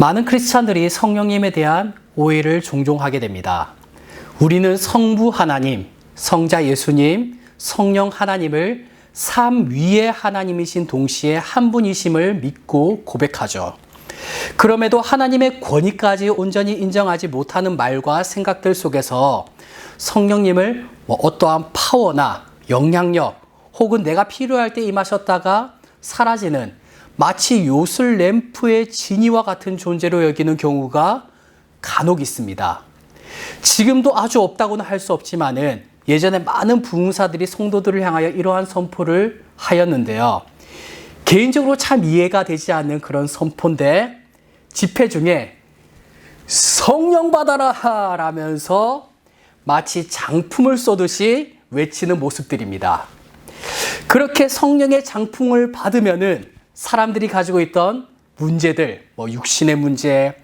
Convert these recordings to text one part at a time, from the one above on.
많은 크리스찬들이 성령님에 대한 오해를 종종 하게 됩니다. 우리는 성부 하나님, 성자 예수님, 성령 하나님을 삼위의 하나님이신 동시에 한 분이심을 믿고 고백하죠. 그럼에도 하나님의 권위까지 온전히 인정하지 못하는 말과 생각들 속에서 성령님을 어떠한 파워나 영향력 혹은 내가 필요할 때 임하셨다가 사라지는 마치 요술 램프의 진이와 같은 존재로 여기는 경우가 간혹 있습니다. 지금도 아주 없다고는 할 수 없지만은 예전에 많은 부흥사들이 성도들을 향하여 이러한 선포를 하였는데요. 개인적으로 참 이해가 되지 않는 그런 선포인데 집회 중에 성령 받아라 라면서 마치 장품을 쏘듯이 외치는 모습들입니다. 그렇게 성령의 장품을 받으면은 사람들이 가지고 있던 문제들, 육신의 문제,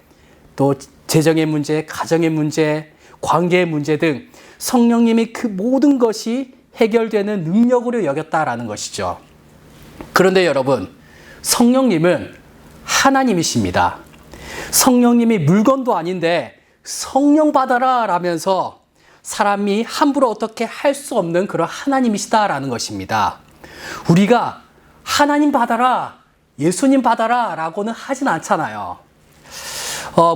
또 재정의 문제, 가정의 문제, 관계의 문제 등 성령님이 그 모든 것이 해결되는 능력으로 여겼다라는 것이죠. 그런데 여러분, 성령님은 하나님이십니다. 성령님이 물건도 아닌데 성령 받아라 라면서 사람이 함부로 어떻게 할 수 없는 그런 하나님이시다라는 것입니다. 우리가 하나님 받아라, 예수님 받아라 라고는 하진 않잖아요.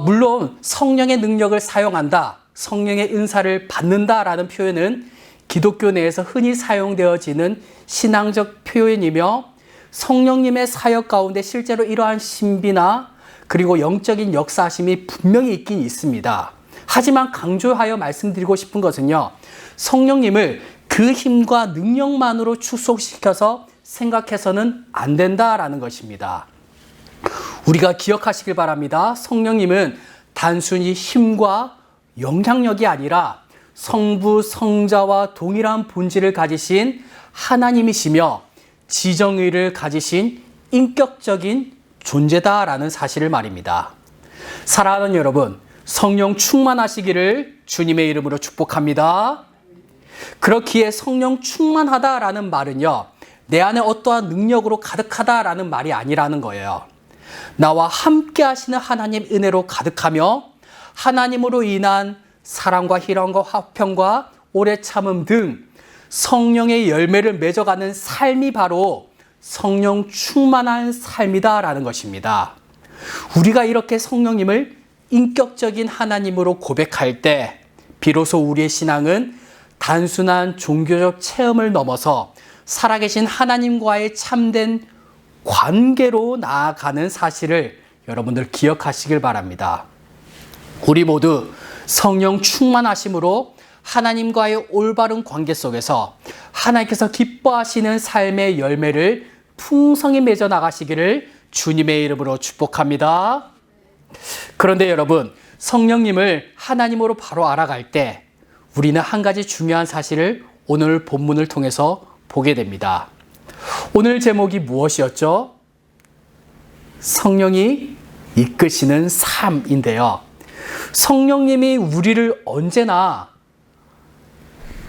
물론 성령의 능력을 사용한다, 성령의 은사를 받는다라는 표현은 기독교 내에서 흔히 사용되어지는 신앙적 표현이며 성령님의 사역 가운데 실제로 이러한 신비나 그리고 영적인 역사심이 분명히 있긴 있습니다. 하지만 강조하여 말씀드리고 싶은 것은요, 성령님을 그 힘과 능력만으로 축소시켜서 생각해서는 안 된다라는 것입니다. 우리가 기억하시길 바랍니다. 성령님은 단순히 힘과 영향력이 아니라 성부, 성자와 동일한 본질을 가지신 하나님이시며 지정의를 가지신 인격적인 존재다라는 사실을 말입니다. 사랑하는 여러분, 성령 충만하시기를 주님의 이름으로 축복합니다. 그렇기에 성령 충만하다라는 말은요, 내 안에 어떠한 능력으로 가득하다라는 말이 아니라는 거예요. 나와 함께 하시는 하나님 은혜로 가득하며 하나님으로 인한 사랑과 희락과 화평과 오래 참음 등 성령의 열매를 맺어가는 삶이 바로 성령 충만한 삶이다라는 것입니다. 우리가 이렇게 성령님을 인격적인 하나님으로 고백할 때 비로소 우리의 신앙은 단순한 종교적 체험을 넘어서 살아계신 하나님과의 참된 관계로 나아가는 사실을 여러분들 기억하시길 바랍니다. 우리 모두 성령 충만하심으로 하나님과의 올바른 관계 속에서 하나님께서 기뻐하시는 삶의 열매를 풍성히 맺어 나가시기를 주님의 이름으로 축복합니다. 그런데 여러분, 성령님을 하나님으로 바로 알아갈 때 우리는 한 가지 중요한 사실을 오늘 본문을 통해서 보게 됩니다. 오늘 제목이 무엇이었죠? 성령이 이끄시는 삶인데요. 성령님이 우리를 언제나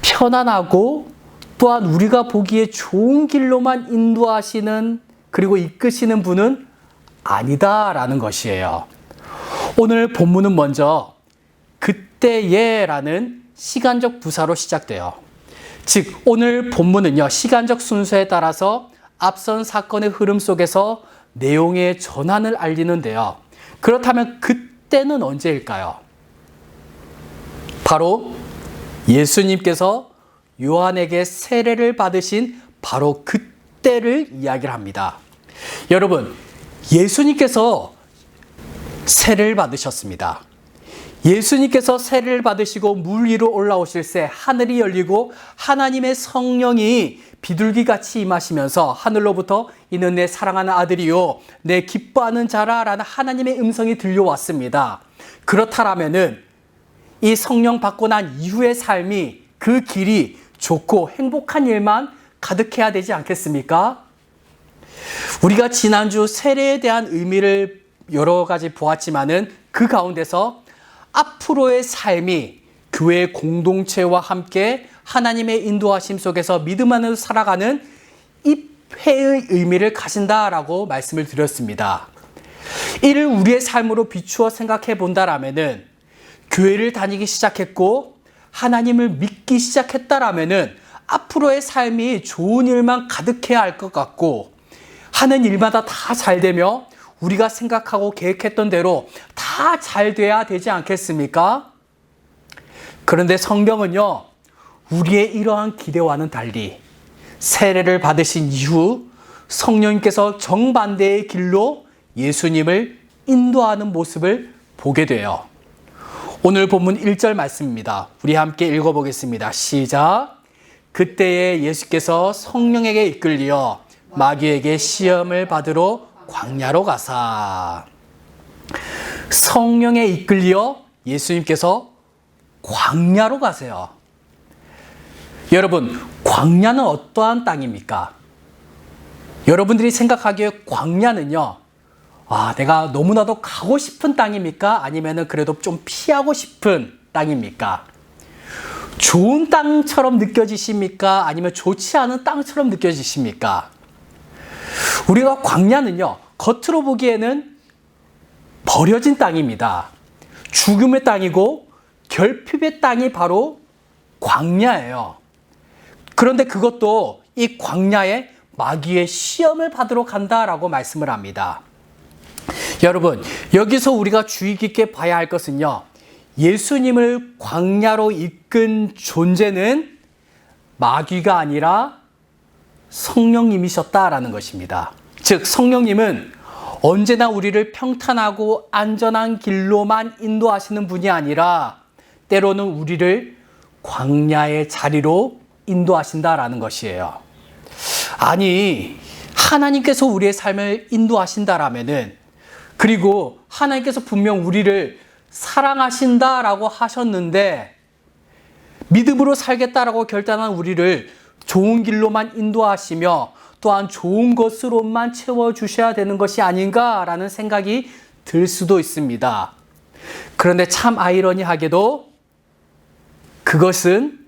편안하고 또한 우리가 보기에 좋은 길로만 인도하시는 그리고 이끄시는 분은 아니다라는 것이에요. 오늘 본문은 먼저 그때에라는 시간적 부사로 시작돼요. 즉 오늘 본문은요, 시간적 순서에 따라서 앞선 사건의 흐름 속에서 내용의 전환을 알리는데요. 그렇다면 그때는 언제일까요? 바로 예수님께서 요한에게 세례를 받으신 바로 그때를 이야기를 합니다. 여러분, 예수님께서 세례를 받으셨습니다. 예수님께서 세례를 받으시고 물 위로 올라오실 새 하늘이 열리고 하나님의 성령이 비둘기같이 임하시면서 하늘로부터 이는 내 사랑하는 아들이요 내 기뻐하는 자라라는 하나님의 음성이 들려왔습니다. 그렇다라면은 이 성령 받고 난 이후의 삶이 그 길이 좋고 행복한 일만 가득해야 되지 않겠습니까? 우리가 지난주 세례에 대한 의미를 여러 가지 보았지만은 그 가운데서 앞으로의 삶이 교회 공동체와 함께 하나님의 인도하심 속에서 믿음 안으로 살아가는 입회의 의미를 가진다라고 말씀을 드렸습니다. 이를 우리의 삶으로 비추어 생각해 본다라면은 교회를 다니기 시작했고 하나님을 믿기 시작했다라면은 앞으로의 삶이 좋은 일만 가득해야 할 것 같고 하는 일마다 다 잘 되며 우리가 생각하고 계획했던 대로 다 잘 돼야 되지 않겠습니까? 그런데 성경은요, 우리의 이러한 기대와는 달리 세례를 받으신 이후 성령님께서 정반대의 길로 예수님을 인도하는 모습을 보게 돼요. 오늘 본문 1절 말씀입니다. 우리 함께 읽어보겠습니다. 시작. 그때에 예수께서 성령에게 이끌려 마귀에게 시험을 받으러 광야로 가사. 성령에 이끌려 예수님께서 광야로 가세요. 여러분, 광야는 어떠한 땅입니까? 여러분들이 생각하기에 광야는요, 내가 너무나도 가고 싶은 땅입니까? 아니면은 그래도 좀 피하고 싶은 땅입니까? 좋은 땅처럼 느껴지십니까? 아니면 좋지 않은 땅처럼 느껴지십니까? 우리가 광야는요, 겉으로 보기에는 버려진 땅입니다. 죽음의 땅이고 결핍의 땅이 바로 광야예요. 그런데 그것도 이 광야에 마귀의 시험을 받으러 간다라고 말씀을 합니다. 여러분, 여기서 우리가 주의 깊게 봐야 할 것은요, 예수님을 광야로 이끈 존재는 마귀가 아니라 성령님이셨다라는 것입니다. 즉, 성령님은 언제나 우리를 평탄하고 안전한 길로만 인도하시는 분이 아니라 때로는 우리를 광야의 자리로 인도하신다라는 것이에요. 아니, 하나님께서 우리의 삶을 인도하신다라면은, 그리고 하나님께서 분명 우리를 사랑하신다라고 하셨는데 믿음으로 살겠다라고 결단한 우리를 좋은 길로만 인도하시며 또한 좋은 것으로만 채워주셔야 되는 것이 아닌가라는 생각이 들 수도 있습니다. 그런데 참 아이러니하게도 그것은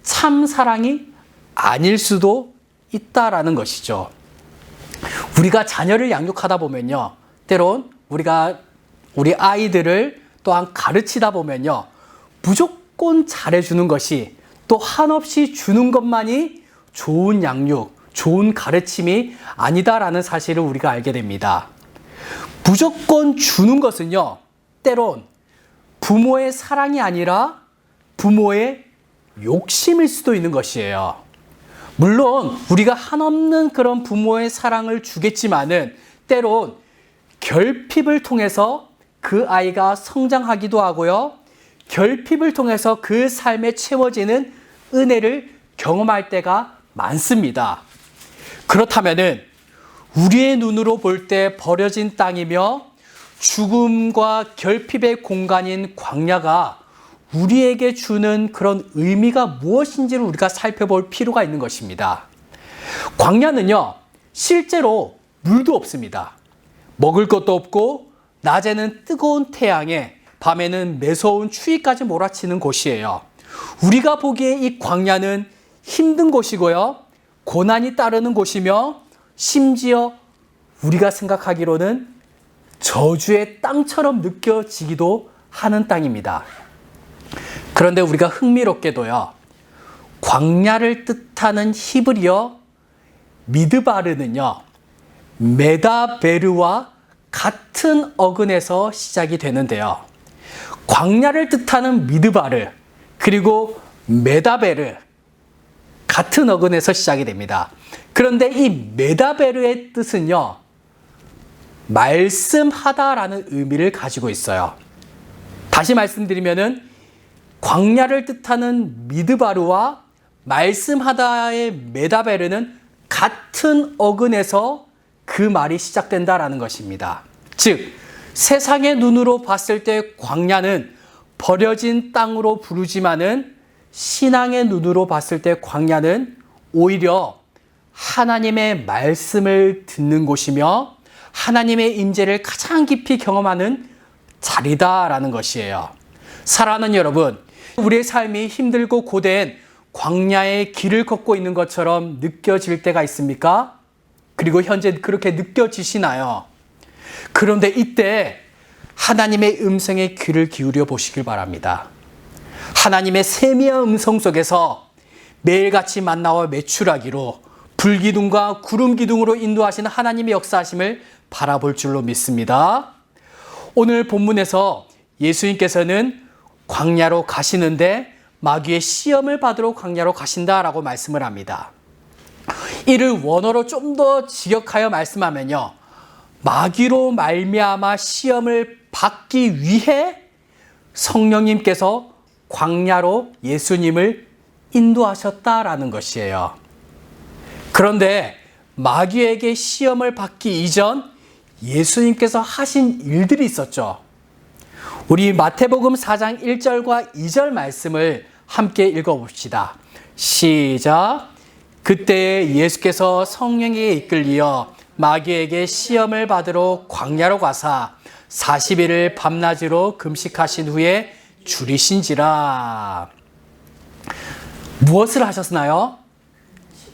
참 사랑이 아닐 수도 있다라는 것이죠. 우리가 자녀를 양육하다 보면요, 때론 우리가 우리 아이들을 또한 가르치다 보면요, 무조건 잘해주는 것이 또 한없이 주는 것만이 좋은 양육, 좋은 가르침이 아니다라는 사실을 우리가 알게 됩니다. 무조건 주는 것은요, 때론 부모의 사랑이 아니라 부모의 욕심일 수도 있는 것이에요. 물론 우리가 한없는 그런 부모의 사랑을 주겠지만은 때론 결핍을 통해서 그 아이가 성장하기도 하고요, 결핍을 통해서 그 삶에 채워지는 은혜를 경험할 때가 많습니다. 그렇다면은 우리의 눈으로 볼 때 버려진 땅이며 죽음과 결핍의 공간인 광야가 우리에게 주는 그런 의미가 무엇인지를 우리가 살펴볼 필요가 있는 것입니다. 광야는요, 실제로 물도 없습니다. 먹을 것도 없고 낮에는 뜨거운 태양에 밤에는 매서운 추위까지 몰아치는 곳이에요. 우리가 보기에 이 광야는 힘든 곳이고요, 고난이 따르는 곳이며 심지어 우리가 생각하기로는 저주의 땅처럼 느껴지기도 하는 땅입니다. 그런데 우리가 흥미롭게도요, 광야를 뜻하는 히브리어 미드바르는요, 메다베르와 같은 어근에서 시작이 되는데요. 광야를 뜻하는 미드바르 그리고 메다베르 같은 어근에서 시작이 됩니다. 그런데 이 메다베르의 뜻은요, 말씀하다라는 의미를 가지고 있어요. 다시 말씀드리면은 광야를 뜻하는 미드바르와 말씀하다의 메다베르는 같은 어근에서 그 말이 시작된다라는 것입니다. 즉, 세상의 눈으로 봤을 때 광야는 버려진 땅으로 부르지만은 신앙의 눈으로 봤을 때 광야는 오히려 하나님의 말씀을 듣는 곳이며 하나님의 임재를 가장 깊이 경험하는 자리다라는 것이에요. 사랑하는 여러분, 우리의 삶이 힘들고 고된 광야의 길을 걷고 있는 것처럼 느껴질 때가 있습니까? 그리고 현재 그렇게 느껴지시나요? 그런데 이때 하나님의 음성에 귀를 기울여 보시길 바랍니다. 하나님의 세미한 음성 속에서 매일같이 만나와 매출하기로 불기둥과 구름기둥으로 인도하시는 하나님의 역사하심을 바라볼 줄로 믿습니다. 오늘 본문에서 예수님께서는 광야로 가시는데 마귀의 시험을 받으러 광야로 가신다라고 말씀을 합니다. 이를 원어로 좀 더 직역하여 말씀하면요, 마귀로 말미암아 시험을 받기 위해 성령님께서 광야로 예수님을 인도하셨다라는 것이에요. 그런데 마귀에게 시험을 받기 이전 예수님께서 하신 일들이 있었죠. 우리 마태복음 4장 1절과 2절 말씀을 함께 읽어봅시다. 시작. 그때 예수께서 성령에 이끌리어 마귀에게 시험을 받으러 광야로 가사 40일을 밤낮으로 금식하신 후에 줄이신지라. 무엇을 하셨나요?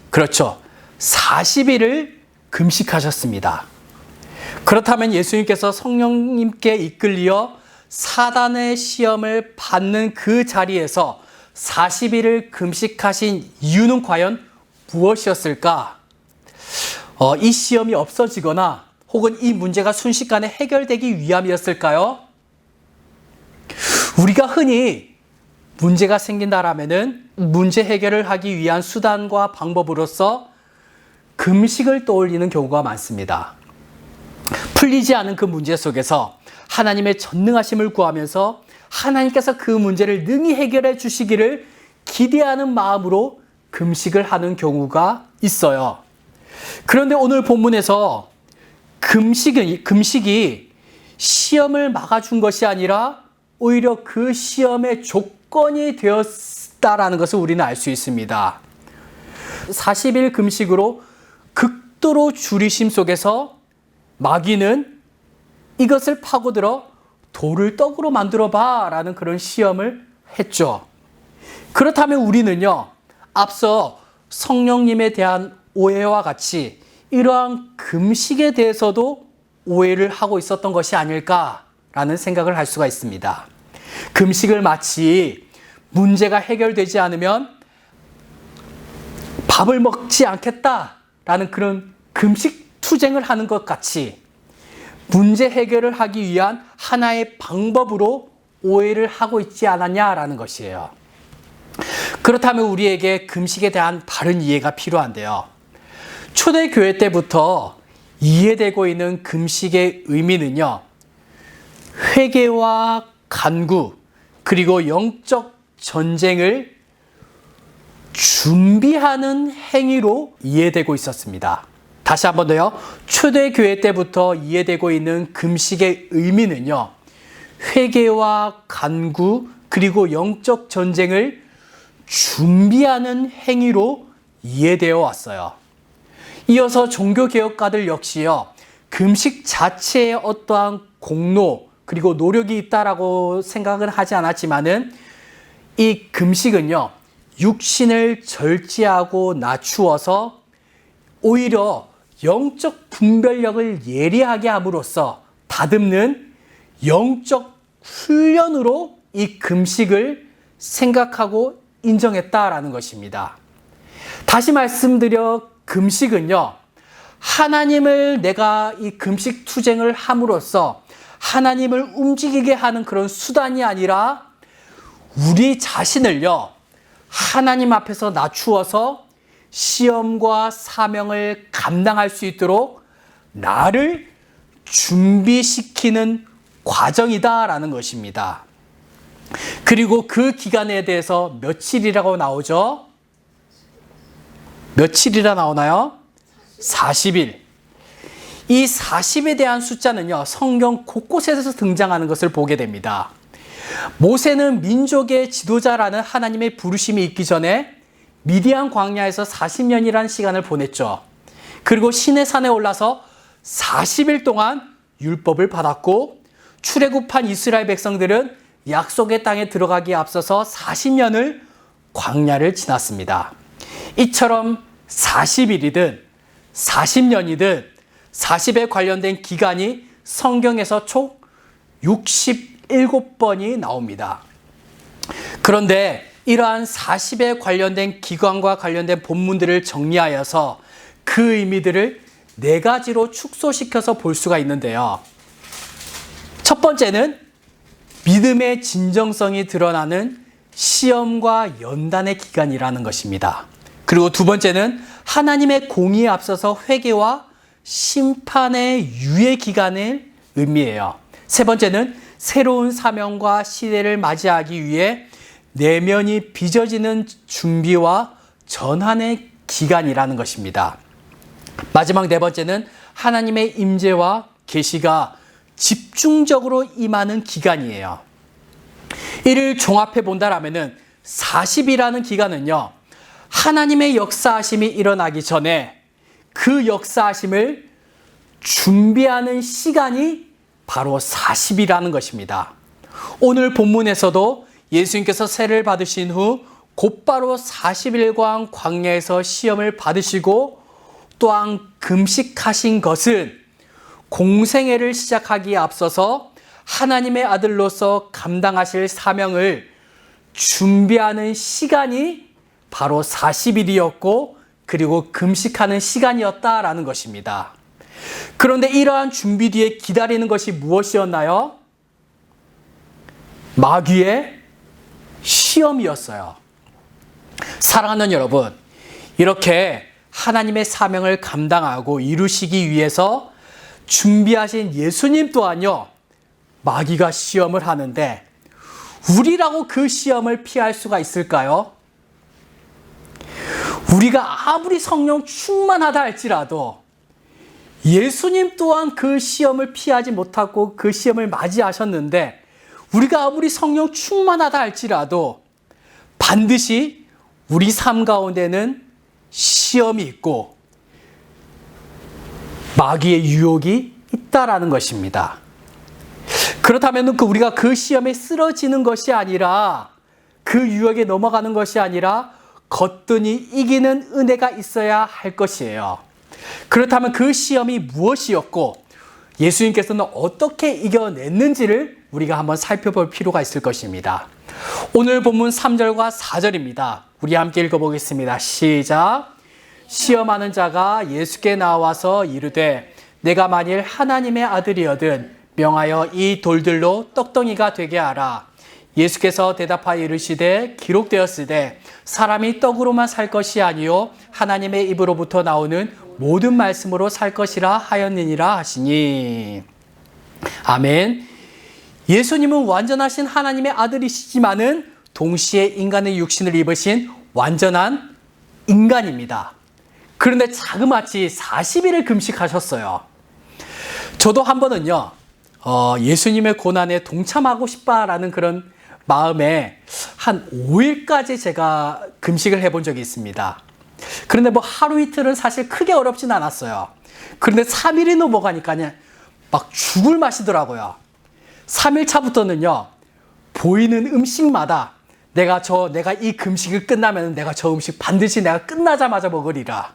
그렇죠. 40일을 금식하셨습니다. 그렇다면 예수님께서 성령님께 이끌려 사단의 시험을 받는 그 자리에서 40일을 금식하신 이유는 과연 무엇이었을까? 이 시험이 없어지거나 혹은 이 문제가 순식간에 해결되기 위함이었을까요? 우리가 흔히 문제가 생긴다라면은 문제 해결을 하기 위한 수단과 방법으로서 금식을 떠올리는 경우가 많습니다. 풀리지 않은 그 문제 속에서 하나님의 전능하심을 구하면서 하나님께서 그 문제를 능히 해결해 주시기를 기대하는 마음으로 금식을 하는 경우가 있어요. 그런데 오늘 본문에서 금식이 시험을 막아준 것이 아니라 오히려 그 시험의 조건이 되었다라는 것을 우리는 알 수 있습니다. 40일 금식으로 극도로 줄이심 속에서 마귀는 이것을 파고들어 돌을 떡으로 만들어 봐 라는 그런 시험을 했죠. 그렇다면 우리는요, 앞서 성령님에 대한 오해와 같이 이러한 금식에 대해서도 오해를 하고 있었던 것이 아닐까라는 생각을 할 수가 있습니다. 금식을 마치 문제가 해결되지 않으면 밥을 먹지 않겠다라는 그런 금식 투쟁을 하는 것 같이 문제 해결을 하기 위한 하나의 방법으로 오해를 하고 있지 않았냐라는 것이에요. 그렇다면 우리에게 금식에 대한 바른 이해가 필요한데요. 초대교회 때부터 이해되고 있는 금식의 의미는요, 회개와 간구, 그리고 영적 전쟁을 준비하는 행위로 이해되고 있었습니다. 다시 한 번 더요. 초대교회 때부터 이해되고 있는 금식의 의미는요, 회개와 간구, 그리고 영적 전쟁을 준비하는 행위로 이해되어 왔어요. 이어서 종교개혁가들 역시요, 금식 자체에 어떠한 공로 그리고 노력이 있다라고 생각은 하지 않았지만은 이 금식은요, 육신을 절제하고 낮추어서 오히려 영적 분별력을 예리하게 함으로써 다듬는 영적 훈련으로 이 금식을 생각하고 인정했다라는 것입니다. 다시 말씀드려 금식은요, 하나님을 내가 이 금식 투쟁을 함으로써 하나님을 움직이게 하는 그런 수단이 아니라 우리 자신을요, 하나님 앞에서 낮추어서 시험과 사명을 감당할 수 있도록 나를 준비시키는 과정이다라는 것입니다. 그리고 그 기간에 대해서 며칠이라고 나오죠? 며칠이라 나오나요? 40일. 이 40에 대한 숫자는요, 성경 곳곳에서 등장하는 것을 보게 됩니다. 모세는 민족의 지도자라는 하나님의 부르심이 있기 전에 미디안 광야에서 40년이라는 시간을 보냈죠. 그리고 시내산에 올라서 40일 동안 율법을 받았고, 출애굽한 이스라엘 백성들은 약속의 땅에 들어가기에 앞서서 40년을 광야를 지났습니다. 이처럼 40일이든 40년이든 40에 관련된 기간이 성경에서 총 67번이 나옵니다. 그런데 이러한 40에 관련된 기관과 관련된 본문들을 정리하여서 그 의미들을 4가지로 축소시켜서 볼 수가 있는데요. 첫 번째는 믿음의 진정성이 드러나는 시험과 연단의 기간이라는 것입니다. 그리고 두 번째는 하나님의 공의에 앞서서 회개와 심판의 유예 기간을 의미해요. 세 번째는 새로운 사명과 시대를 맞이하기 위해 내면이 빚어지는 준비와 전환의 기간이라는 것입니다. 마지막 네 번째는 하나님의 임재와 계시가 집중적으로 임하는 기간이에요. 이를 종합해 본다라면은 40이라는 기간은요, 하나님의 역사하심이 일어나기 전에 그 역사하심을 준비하는 시간이 바로 40이라는 것입니다. 오늘 본문에서도 예수님께서 세례를 받으신 후 곧바로 40일간 광야에서 시험을 받으시고 또한 금식하신 것은 공생애를 시작하기에 앞서서 하나님의 아들로서 감당하실 사명을 준비하는 시간이 바로 40일이었고 그리고 금식하는 시간이었다라는 것입니다. 그런데 이러한 준비 뒤에 기다리는 것이 무엇이었나요? 마귀의 시험이었어요. 사랑하는 여러분, 이렇게 하나님의 사명을 감당하고 이루시기 위해서 준비하신 예수님 또한요, 마귀가 시험을 하는데 우리라고 그 시험을 피할 수가 있을까요? 우리가 아무리 성령 충만하다 할지라도 예수님 또한 그 시험을 피하지 못하고 그 시험을 맞이하셨는데 우리가 아무리 성령 충만하다 할지라도 반드시 우리 삶 가운데는 시험이 있고 마귀의 유혹이 있다라는 것입니다. 그렇다면 우리가 그 시험에 쓰러지는 것이 아니라 그 유혹에 넘어가는 것이 아니라 거뜬히 이기는 은혜가 있어야 할 것이에요. 그렇다면 그 시험이 무엇이었고 예수님께서는 어떻게 이겨냈는지를 우리가 한번 살펴볼 필요가 있을 것입니다. 오늘 본문 3절과 4절입니다. 우리 함께 읽어보겠습니다. 시작. 시험하는 자가 예수께 나와서 이르되 내가 만일 하나님의 아들이거든 명하여 이 돌들로 떡덩이가 되게 하라. 예수께서 대답하여 이르시되 기록되었으되 사람이 떡으로만 살 것이 아니요 하나님의 입으로부터 나오는 모든 말씀으로 살 것이라 하였느니라 하시니. 아멘. 예수님은 완전하신 하나님의 아들이시지만은 동시에 인간의 육신을 입으신 완전한 인간입니다. 그런데 자그마치 40일을 금식하셨어요. 저도 한 번은요, 예수님의 고난에 동참하고 싶다라는 그런 마음에 한 5일까지 제가 금식을 해본 적이 있습니다. 그런데 뭐 하루 이틀은 사실 크게 어렵진 않았어요. 그런데 3일이 넘어가니까 막 죽을 맛이더라고요. 3일 차부터는요, 보이는 음식마다 내가 이 금식을 끝나면 내가 저 음식 반드시 내가 끝나자마자 먹으리라.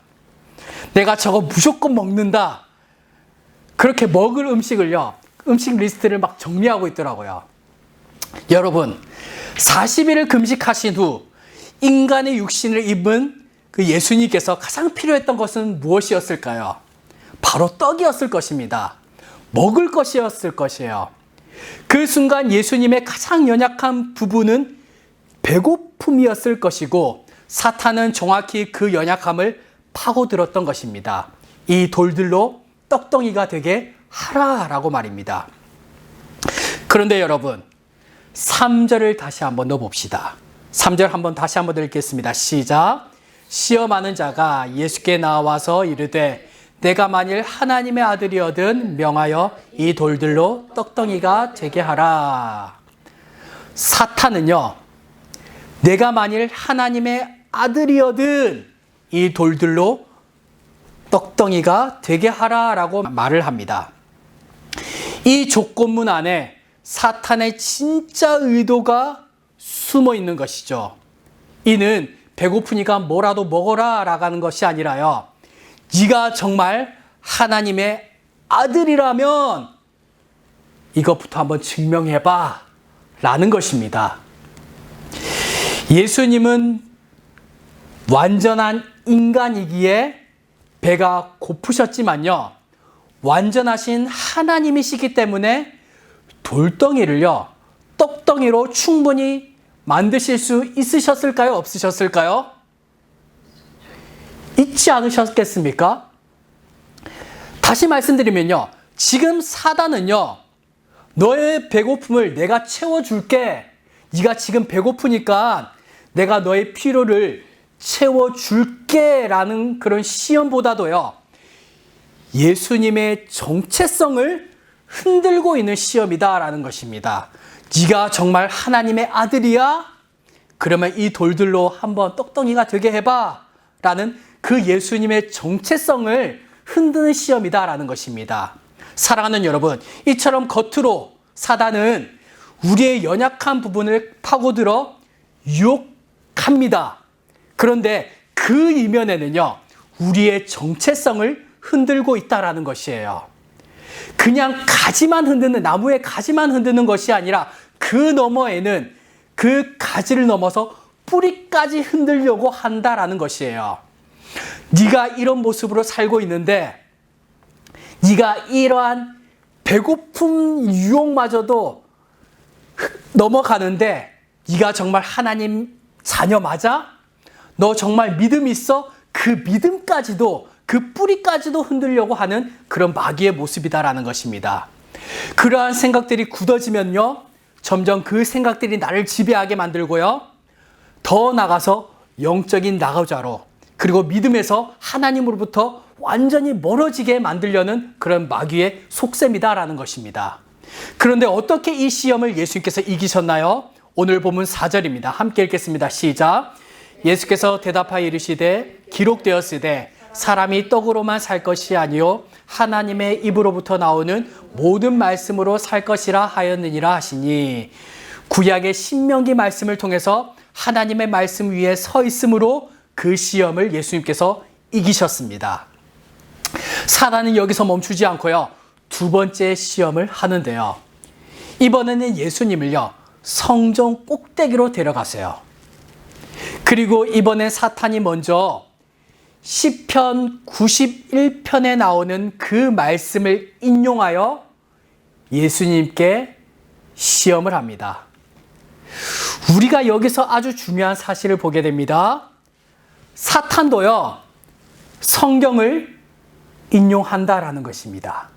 내가 저거 무조건 먹는다. 그렇게 먹을 음식을요, 음식 리스트를 막 정리하고 있더라고요. 여러분, 40일을 금식하신 후 인간의 육신을 입은 그 예수님께서 가장 필요했던 것은 무엇이었을까요? 바로 떡이었을 것입니다. 먹을 것이었을 것이에요. 그 순간 예수님의 가장 연약한 부분은 배고픔이었을 것이고 사탄은 정확히 그 연약함을 파고들었던 것입니다. 이 돌들로 떡덩이가 되게 하라라고 말입니다. 그런데 여러분, 3절을 다시 한번 넣어봅시다. 3절 다시 한번 읽겠습니다. 시작. 시험하는 자가 예수께 나와서 이르되 내가 만일 하나님의 아들이거든 명하여 이 돌들로 떡덩이가 되게 하라. 사탄은요, 내가 만일 하나님의 아들이거든 이 돌들로 떡덩이가 되게 하라라고 말을 합니다. 이 조건문 안에 사탄의 진짜 의도가 숨어 있는 것이죠. 이는 배고프니까 뭐라도 먹어라 라는 것이 아니라요, 네가 정말 하나님의 아들이라면 이것부터 한번 증명해봐 라는 것입니다. 예수님은 완전한 인간이기에 배가 고프셨지만요, 완전하신 하나님이시기 때문에 돌덩이를요, 떡덩이로 충분히 만드실 수 있으셨을까요? 없으셨을까요? 있지 않으셨겠습니까? 다시 말씀드리면요, 지금 사단은요, 너의 배고픔을 내가 채워줄게. 네가 지금 배고프니까 내가 너의 필요를 채워줄게 라는 그런 시험보다도요, 예수님의 정체성을 흔들고 있는 시험이다라는 것입니다. 네가 정말 하나님의 아들이야? 그러면 이 돌들로 한번 떡덩이가 되게 해봐 라는 그 예수님의 정체성을 흔드는 시험이다라는 것입니다. 사랑하는 여러분, 이처럼 겉으로 사단은 우리의 연약한 부분을 파고들어 유혹합니다. 그런데 그 이면에는요, 우리의 정체성을 흔들고 있다라는 것이에요. 그냥 가지만 흔드는, 나무의 가지만 흔드는 것이 아니라 그 너머에는 그 가지를 넘어서 뿌리까지 흔들려고 한다라는 것이에요. 네가 이런 모습으로 살고 있는데, 네가 이러한 배고픔 유혹마저도 넘어가는데 네가 정말 하나님 자녀 맞아? 너 정말 믿음 있어? 그 믿음까지도, 그 뿌리까지도 흔들려고 하는 그런 마귀의 모습이다라는 것입니다. 그러한 생각들이 굳어지면요, 점점 그 생각들이 나를 지배하게 만들고요, 더 나가서 영적인 나가자로, 그리고 믿음에서 하나님으로부터 완전히 멀어지게 만들려는 그런 마귀의 속셈이다라는 것입니다. 그런데 어떻게 이 시험을 예수님께서 이기셨나요? 오늘 본문 4절입니다. 함께 읽겠습니다. 시작. 예수께서 대답하여 이르시되 기록되었으되 사람이 떡으로만 살 것이 아니요 하나님의 입으로부터 나오는 모든 말씀으로 살 것이라 하였느니라 하시니, 구약의 신명기 말씀을 통해서 하나님의 말씀 위에 서 있으므로 그 시험을 예수님께서 이기셨습니다. 사단은 여기서 멈추지 않고요, 두 번째 시험을 하는데요, 이번에는 예수님을요, 성전 꼭대기로 데려가세요. 그리고 이번에 사탄이 먼저 시편 91편에 나오는 그 말씀을 인용하여 예수님께 시험을 합니다. 우리가 여기서 아주 중요한 사실을 보게 됩니다. 사탄도요, 성경을 인용한다라는 것입니다.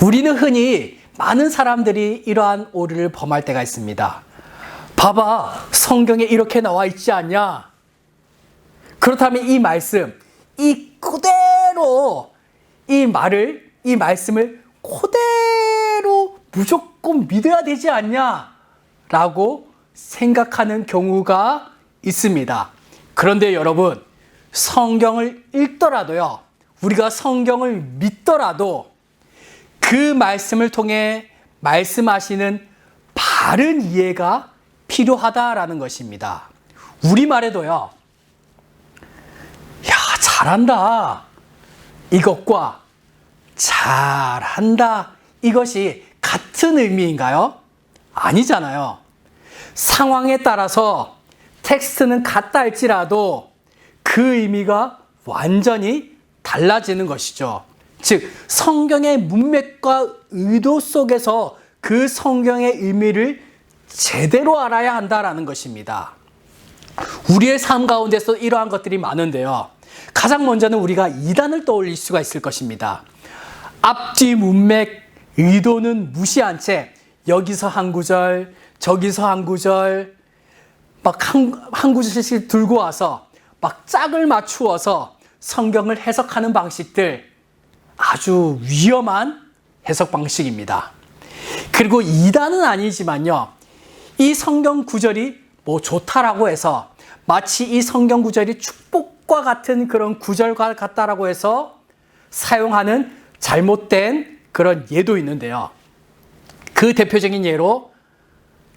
우리는 흔히 많은 사람들이 이러한 오류를 범할 때가 있습니다. 봐봐, 성경에 이렇게 나와 있지 않냐? 그렇다면 이 말씀, 이 그대로 이 말씀을 그대로 무조건 믿어야 되지 않냐? 라고 생각하는 경우가 있습니다. 그런데 여러분, 성경을 읽더라도요, 우리가 성경을 믿더라도 그 말씀을 통해 말씀하시는 바른 이해가 필요하다라는 것입니다. 우리말에도요, 야, 잘한다, 이것과 잘한다, 이것이 같은 의미인가요? 아니잖아요. 상황에 따라서 텍스트는 같다 할지라도 그 의미가 완전히 달라지는 것이죠. 즉, 성경의 문맥과 의도 속에서 그 성경의 의미를 제대로 알아야 한다라는 것입니다. 우리의 삶 가운데서 이러한 것들이 많은데요, 가장 먼저는 우리가 이단을 떠올릴 수가 있을 것입니다. 앞뒤 문맥 의도는 무시한 채 여기서 한 구절, 저기서 한 구절, 막 한 구절씩 들고 와서 막 짝을 맞추어서 성경을 해석하는 방식들, 아주 위험한 해석 방식입니다. 그리고 이단은 아니지만요, 이 성경 구절이 뭐 좋다라고 해서 마치 이 성경 구절이 축복과 같은 그런 구절과 같다라고 해서 사용하는 잘못된 그런 예도 있는데요. 그 대표적인 예로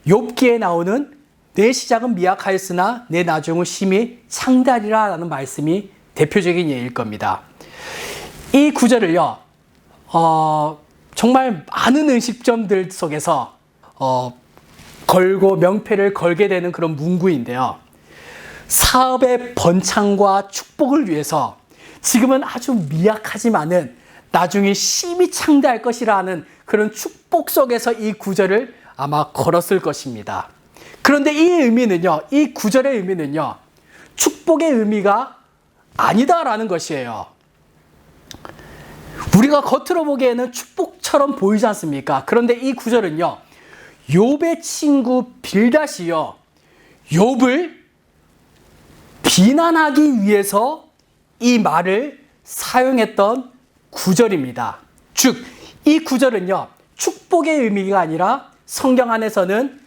욥기에 나오는 내 시작은 미약하였으나 내 나중은 심히 창대하리라 라는 말씀이 대표적인 예일 겁니다. 이 구절을요, 정말 많은 음식점들 속에서 걸고 명패를 걸게 되는 그런 문구인데요. 사업의 번창과 축복을 위해서 지금은 아주 미약하지만은 나중에 심히 창대할 것이라는 그런 축복 속에서 이 구절을 아마 걸었을 것입니다. 그런데 이 의미는요, 이 구절의 의미는요, 축복의 의미가 아니다라는 것이에요. 우리가 겉으로 보기에는 축복처럼 보이지 않습니까? 그런데 이 구절은요, 욥의 친구 빌닷이요, 욥을 비난하기 위해서 이 말을 사용했던 구절입니다. 즉, 이 구절은요, 축복의 의미가 아니라 성경 안에서는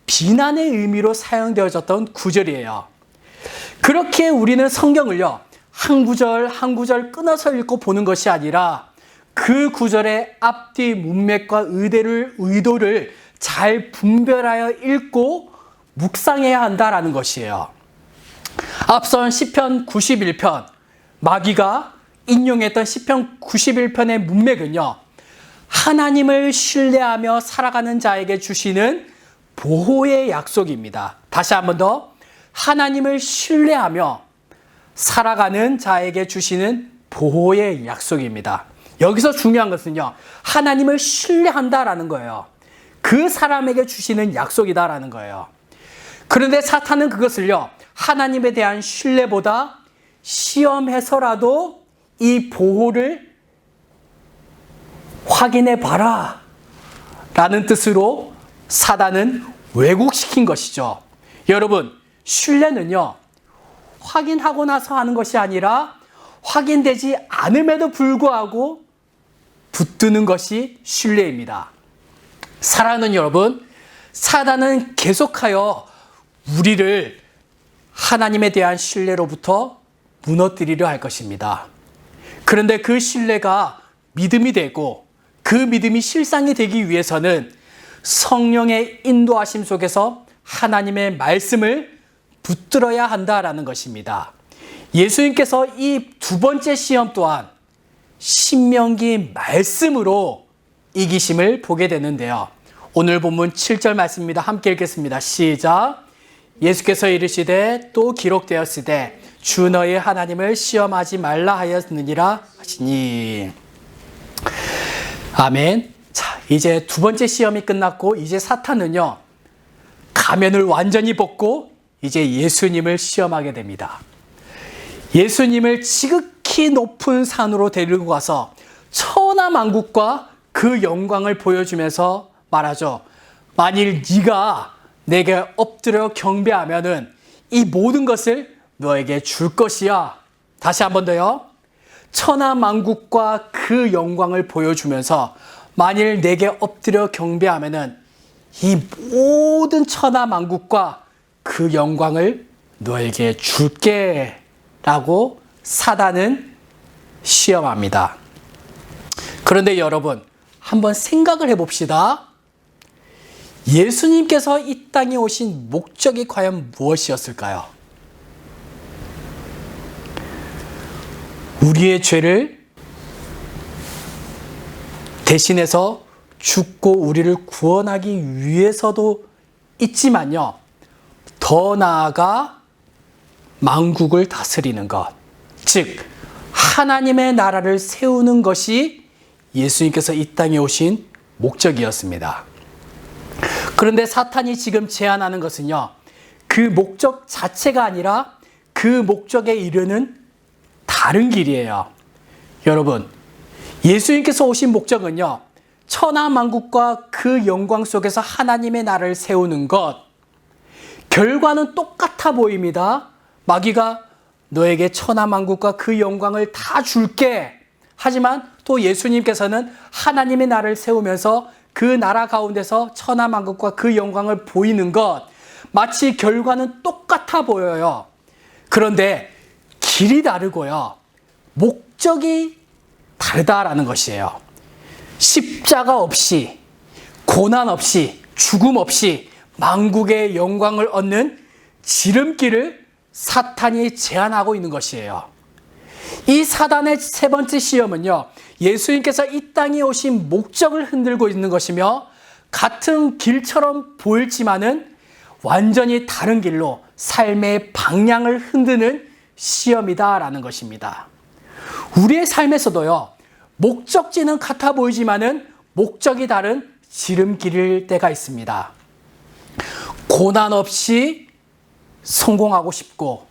비난의 의미로 사용되어졌던 구절이에요. 그렇게 우리는 성경을요, 한 구절 한 구절 끊어서 읽고 보는 것이 아니라 그 구절의 앞뒤 문맥과 의도를 잘 분별하여 읽고 묵상해야 한다라는 것이에요. 앞선 시편 91편, 마귀가 인용했던 시편 91편의 문맥은요, 하나님을 신뢰하며 살아가는 자에게 주시는 보호의 약속입니다. 다시 한 번 더, 하나님을 신뢰하며 살아가는 자에게 주시는 보호의 약속입니다. 여기서 중요한 것은요, 하나님을 신뢰한다라는 거예요. 그 사람에게 주시는 약속이다라는 거예요. 그런데 사탄은 그것을요, 하나님에 대한 신뢰보다 시험해서라도 이 보호를 확인해 봐라 라는 뜻으로 사단은 왜곡시킨 것이죠. 여러분, 신뢰는요, 확인하고 나서 하는 것이 아니라 확인되지 않음에도 불구하고 붙드는 것이 신뢰입니다. 사랑하는 여러분, 사단은 계속하여 우리를 하나님에 대한 신뢰로부터 무너뜨리려 할 것입니다. 그런데 그 신뢰가 믿음이 되고 그 믿음이 실상이 되기 위해서는 성령의 인도하심 속에서 하나님의 말씀을 붙들어야 한다라는 것입니다. 예수님께서 이 두 번째 시험 또한 신명기 말씀으로 이기심을 보게 되는데요. 오늘 본문 7절 말씀입니다. 함께 읽겠습니다. 시작. 예수께서 이르시되 또 기록되었으되 주 너의 하나님을 시험하지 말라 하였느니라 하시니. 아멘. 자, 이제 두 번째 시험이 끝났고 이제 사탄은요, 가면을 완전히 벗고 이제 예수님을 시험하게 됩니다. 예수님을 지극히 높은 산으로 데리고 가서 천하만국과 그 영광을 보여주면서 말하죠. 만일 네가 내게 엎드려 경배하면은 이 모든 것을 너에게 줄 것이야. 다시 한 번 더요. 천하만국과 그 영광을 보여주면서 만일 내게 엎드려 경배하면은 이 모든 천하만국과 그 영광을 너에게 줄게 라고 사단은 시험합니다. 그런데 여러분, 한번 생각을 해봅시다. 예수님께서 이 땅에 오신 목적이 과연 무엇이었을까요? 우리의 죄를 대신해서 죽고 우리를 구원하기 위해서도 있지만요, 더 나아가 만국을 다스리는 것, 즉 하나님의 나라를 세우는 것이 예수님께서 이 땅에 오신 목적이었습니다. 그런데 사탄이 지금 제안하는 것은요, 그 목적 자체가 아니라 그 목적에 이르는 다른 길이에요. 여러분, 예수님께서 오신 목적은요, 천하만국과 그 영광 속에서 하나님의 나라를 세우는 것, 결과는 똑같아 보입니다. 마귀가 너에게 천하만국과 그 영광을 다 줄게. 하지만 또 예수님께서는 하나님의 나라를 세우면서 그 나라 가운데서 천하만국과 그 영광을 보이는 것, 마치 결과는 똑같아 보여요. 그런데 길이 다르고요, 목적이 다르다라는 것이에요. 십자가 없이, 고난 없이, 죽음 없이 만국의 영광을 얻는 지름길을 사탄이 제안하고 있는 것이에요. 이 사단의 세 번째 시험은요, 예수님께서 이 땅에 오신 목적을 흔들고 있는 것이며 같은 길처럼 보일지만은 완전히 다른 길로 삶의 방향을 흔드는 시험이다라는 것입니다. 우리의 삶에서도요, 목적지는 같아 보이지만은 목적이 다른 지름길일 때가 있습니다. 고난 없이 성공하고 싶고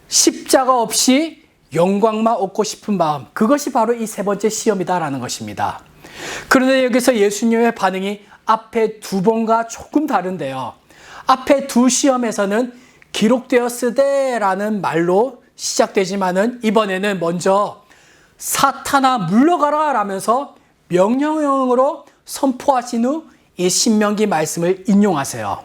십자가 없이 영광만 얻고 싶은 마음, 그것이 바로 이 세 번째 시험이다라는 것입니다. 그런데 여기서 예수님의 반응이 앞에 두 번과 조금 다른데요. 앞에 두 시험에서는 기록되었으되라는 말로 시작되지만은 이번에는 먼저 사탄아 물러가라 라면서 명령형으로 선포하신 후 이 신명기 말씀을 인용하세요.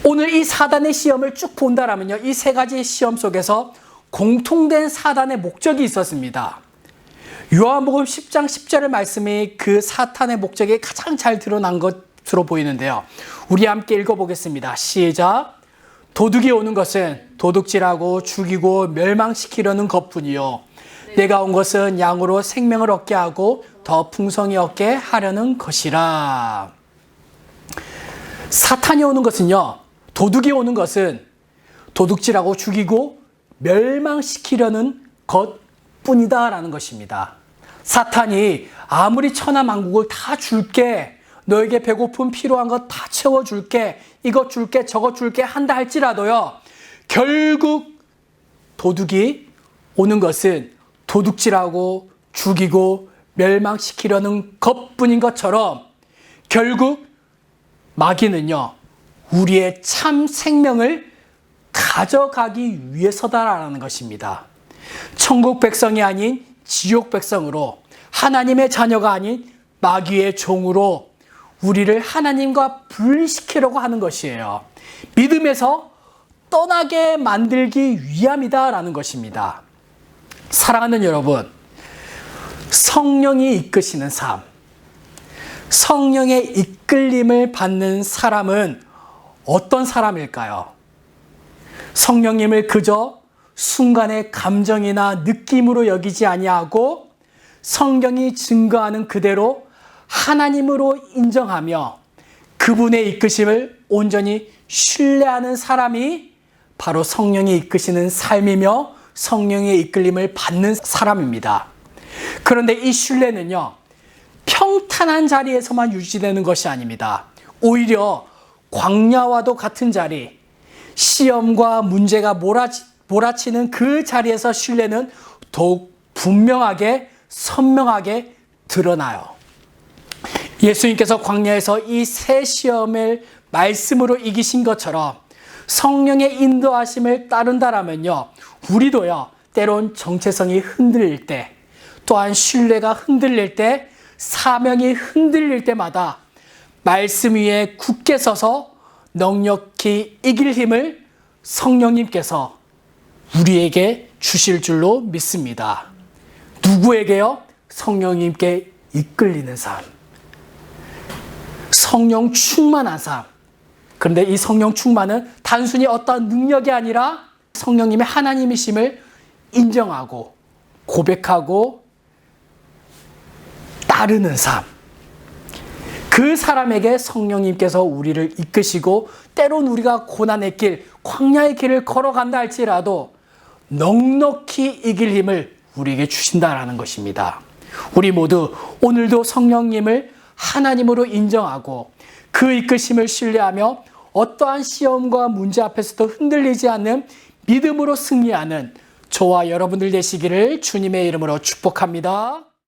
오늘 이 사단의 시험을 쭉 본다라면요, 이 세 가지 시험 속에서 공통된 사단의 목적이 있었습니다. 요한복음 10장 10절의 말씀이 그 사탄의 목적이 가장 잘 드러난 것으로 보이는데요. 우리 함께 읽어보겠습니다. 시작. 도둑이 오는 것은 도둑질하고 죽이고 멸망시키려는 것뿐이요, 내가 온 것은 양으로 생명을 얻게 하고 더 풍성히 얻게 하려는 것이라. 사탄이 오는 것은요, 도둑이 오는 것은 도둑질하고 죽이고 멸망시키려는 것뿐이다라는 것입니다. 사탄이 아무리 천하만국을 다 줄게, 너에게 배고픔 필요한 것 다 채워줄게, 이것 줄게 저것 줄게 한다 할지라도요, 결국 도둑이 오는 것은 도둑질하고 죽이고 멸망시키려는 것뿐인 것처럼 결국 마귀는요, 우리의 참 생명을 가져가기 위해서다라는 것입니다. 천국 백성이 아닌 지옥 백성으로, 하나님의 자녀가 아닌 마귀의 종으로 우리를 하나님과 분리시키려고 하는 것이에요. 믿음에서 떠나게 만들기 위함이다라는 것입니다. 사랑하는 여러분, 성령이 이끄시는 삶, 성령의 이끌림을 받는 사람은 어떤 사람일까요? 성령님을 그저 순간의 감정이나 느낌으로 여기지 아니하고 성경이 증거하는 그대로 하나님으로 인정하며 그분의 이끄심을 온전히 신뢰하는 사람이 바로 성령이 이끄시는 삶이며 성령의 이끌림을 받는 사람입니다. 그런데 이 신뢰는요, 평탄한 자리에서만 유지되는 것이 아닙니다. 오히려 광야와도 같은 자리, 시험과 문제가 몰아치는 그 자리에서 신뢰는 더욱 분명하게 선명하게 드러나요. 예수님께서 광야에서 이 세 시험을 말씀으로 이기신 것처럼 성령의 인도하심을 따른다라면요, 우리도요, 때론 정체성이 흔들릴 때, 또한 신뢰가 흔들릴 때, 사명이 흔들릴 때마다 말씀 위에 굳게 서서 넉넉히 이길 힘을 성령님께서 우리에게 주실 줄로 믿습니다. 누구에게요? 성령님께 이끌리는 삶, 성령 충만한 삶. 그런데 이 성령 충만은 단순히 어떤 능력이 아니라 성령님의 하나님이심을 인정하고 고백하고 따르는 삶. 그 사람에게 성령님께서 우리를 이끄시고 때론 우리가 고난의 길, 광야의 길을 걸어간다 할지라도 넉넉히 이길 힘을 우리에게 주신다라는 것입니다. 우리 모두 오늘도 성령님을 하나님으로 인정하고 그 이끄심을 신뢰하며 어떠한 시험과 문제 앞에서도 흔들리지 않는 믿음으로 승리하는 저와 여러분들 되시기를 주님의 이름으로 축복합니다.